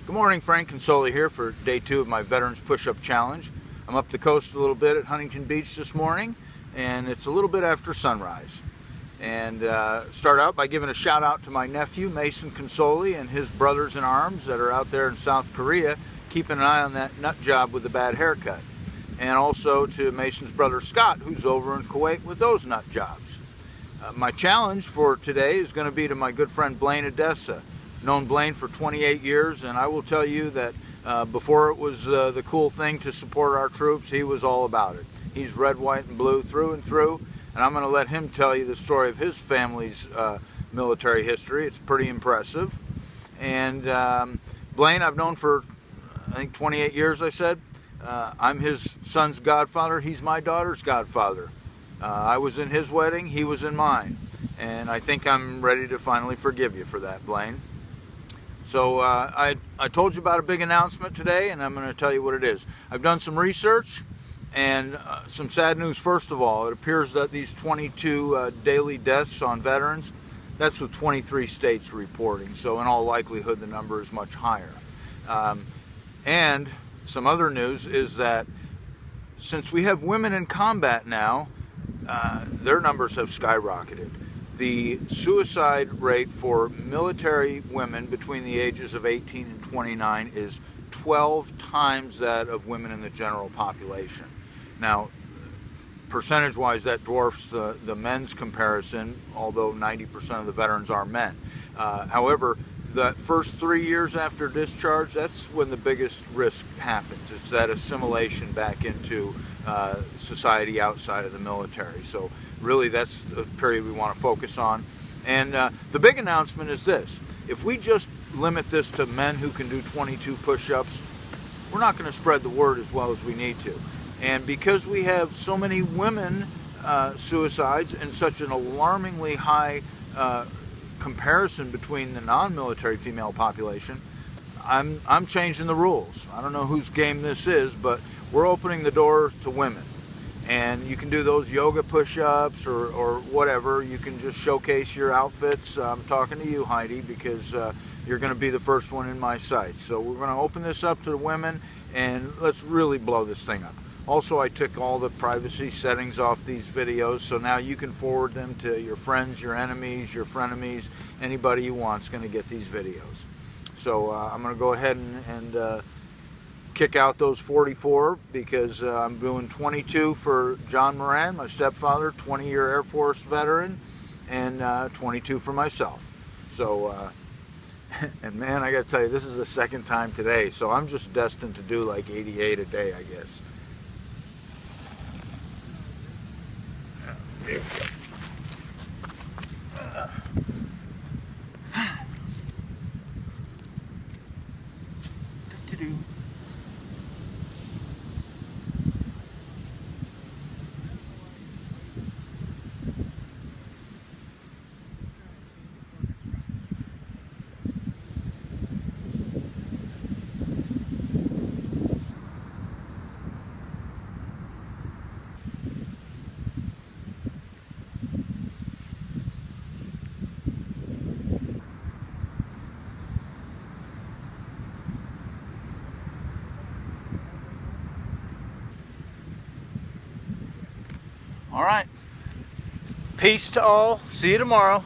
Good morning, Frank Consoli here for day 2 of my Veterans Push-Up Challenge. I'm up the coast a little bit at Huntington Beach this morning, and it's a little bit after sunrise. And start out by giving a shout out to my nephew, Mason Consoli, and his brothers in arms that are out there in South Korea, keeping an eye on that nut job with the bad haircut. And also to Mason's brother Scott, who's over in Kuwait with those nut jobs. My challenge for today is going to be to my good friend Blaine Odessa. Known Blaine for 28 years, and I will tell you that before it was the cool thing to support our troops, he was all about it. He's red, white, and blue through and through, and I'm going to let him tell you the story of his family's military history. It's pretty impressive. And Blaine I've known for, I think, 28 years, I said. I'm his son's godfather. He's my daughter's godfather. I was in his wedding, he was in mine. And I think I'm ready to finally forgive you for that, Blaine. So I told you about a big announcement today, and I'm going to tell you what it is. I've done some research, and some sad news first of all. It appears that these 22 daily deaths on veterans, that's with 23 states reporting. So in all likelihood, the number is much higher. And some other news is that since we have women in combat now, their numbers have skyrocketed. The suicide rate for military women between the ages of 18 and 29 is 12 times that of women in the general population. Now, percentage-wise, that dwarfs the men's comparison, although 90% of the veterans are men. However, the first 3 years after discharge, that's when the biggest risk happens. It's that assimilation back into society outside of the military. So really that's the period we want to focus on. And the big announcement is this. If we just limit this to men who can do 22 push-ups, we're not going to spread the word as well as we need to. And because we have so many women suicides and such an alarmingly high comparison between the non-military female population, I'm changing the rules. I don't know whose game this is, but we're opening the doors to women. And you can do those yoga push-ups or whatever. You can just showcase your outfits. I'm talking to you, Heidi, because you're going to be the first one in my sights. So we're going to open this up to the women, and let's really blow this thing up. Also, I took all the privacy settings off these videos, so now you can forward them to your friends, your enemies, your frenemies. Anybody you want is going to get these videos. So I'm going to go ahead and kick out those 44 because I'm doing 22 for John Moran, my stepfather, 20-year Air Force veteran, and 22 for myself. So, and man, I got to tell you, this is the second time today, so I'm just destined to do like 88 a day, I guess. There we go. Do. All right. Peace to all. See you tomorrow.